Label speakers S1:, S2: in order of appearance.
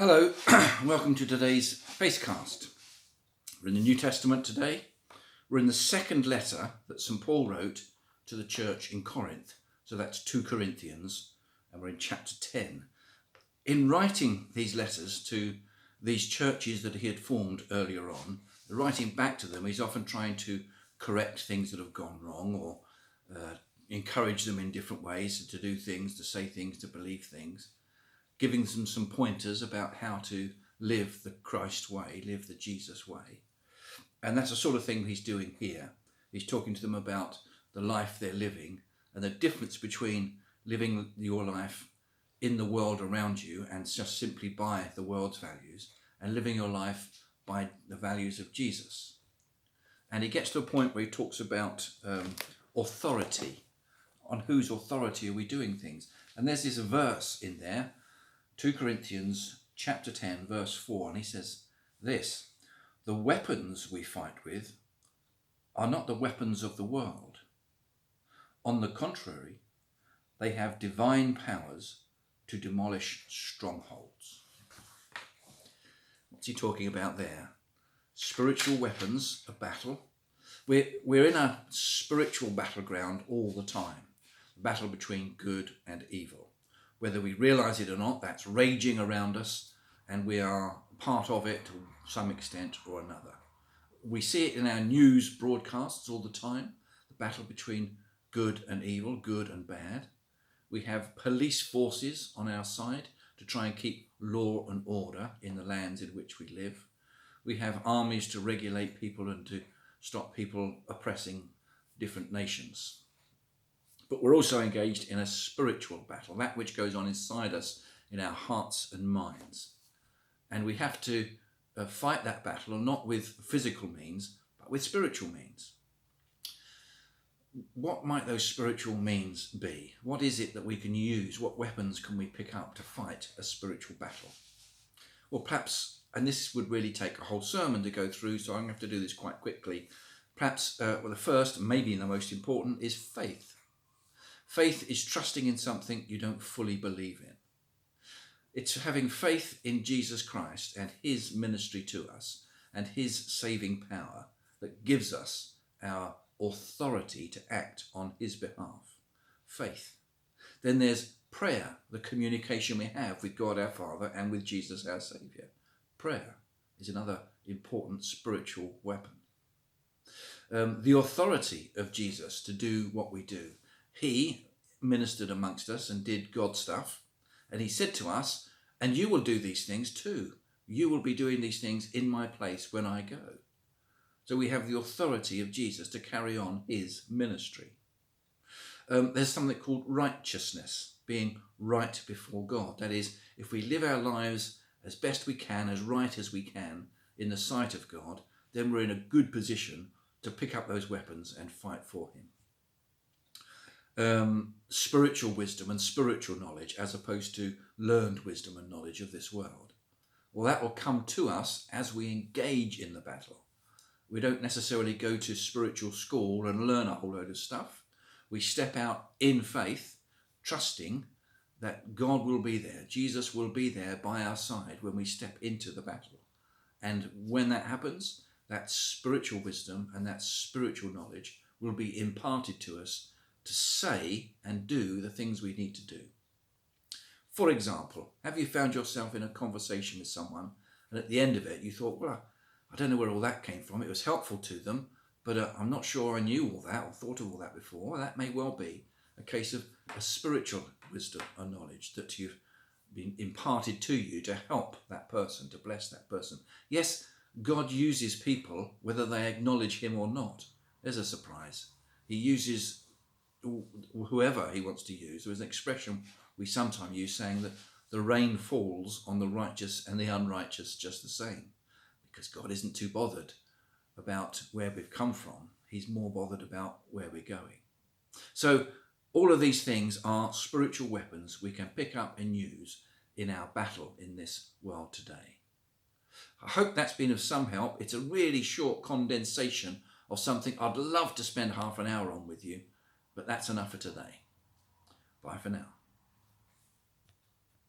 S1: Hello, welcome to today's Facecast. We're in the New Testament today. We're in the second letter that St. Paul wrote to the church in Corinth. So that's 2 Corinthians, and we're in chapter 10. In writing these letters to these churches that he had formed earlier on, writing back to them, he's often trying to correct things that have gone wrong or encourage them in different ways to do things, to say things, to believe things, giving them some pointers about how to live the Christ way, live the Jesus way. And that's the sort of thing he's doing here. He's talking to them about the life they're living and the difference between living your life in the world around you and just simply by the world's values, and living your life by the values of Jesus. And he gets to a point where he talks about authority. On whose authority are we doing things? And there's this verse in there, 2 Corinthians chapter 10 verse 4, and he says this: the weapons we fight with are not the weapons of the world. On the contrary, they have divine powers to demolish strongholds. What's he talking about there? Spiritual weapons of battle. We're in a spiritual battleground all the time. The battle between good and evil. Whether we realise it or not, that's raging around us, and we are part of it to some extent or another. We see it in our news broadcasts all the time, the battle between good and evil, good and bad. We have police forces on our side to try and keep law and order in the lands in which we live. We have armies to regulate people and to stop people oppressing different nations. But we're also engaged in a spiritual battle, that which goes on inside us in our hearts and minds. And we have to fight that battle not with physical means, but with spiritual means. What might those spiritual means be? What is it that we can use? What weapons can we pick up to fight a spiritual battle? Well, perhaps, and this would really take a whole sermon to go through, so I'm going to have to do this quite quickly. Perhaps the first, maybe the most important, is faith. Faith is trusting in something you don't fully believe in. It's having faith in Jesus Christ and his ministry to us and his saving power that gives us our authority to act on his behalf. Faith. Then there's prayer, the communication we have with God our Father and with Jesus our Saviour. Prayer is another important spiritual weapon. The authority of Jesus to do what we do. He ministered amongst us and did God stuff. And he said to us, and you will do these things too. You will be doing these things in my place when I go. So we have the authority of Jesus to carry on his ministry. There's something called righteousness, being right before God. That is, if we live our lives as best we can, as right as we can in the sight of God, then we're in a good position to pick up those weapons and fight for him. Spiritual wisdom and spiritual knowledge as opposed to learned wisdom and knowledge of this world. Well, that will come to us as we engage in the battle. We don't necessarily go to spiritual school and learn a whole load of stuff. We step out in faith, trusting that God will be there. Jesus will be there by our side when we step into the battle. And when that happens, that spiritual wisdom and that spiritual knowledge will be imparted to us to say and do the things we need to do. For example, have you found yourself in a conversation with someone and at the end of it you thought, well, I don't know where all that came from. It was helpful to them, but I'm not sure I knew all that or thought of all that before. Well, that may well be a case of a spiritual wisdom or knowledge that you've been imparted to you to help that person, to bless that person. Yes, God uses people whether they acknowledge him or not. There's a surprise. He uses whoever he wants to use. There is an expression we sometimes use saying that the rain falls on the righteous and the unrighteous just the same, because God isn't too bothered about where we've come from. He's more bothered about where we're going. So all of these things are spiritual weapons we can pick up and use in our battle in this world today. I hope that's been of some help. It's a really short condensation of something I'd love to spend half an hour on with you, but that's enough for today. Bye for now.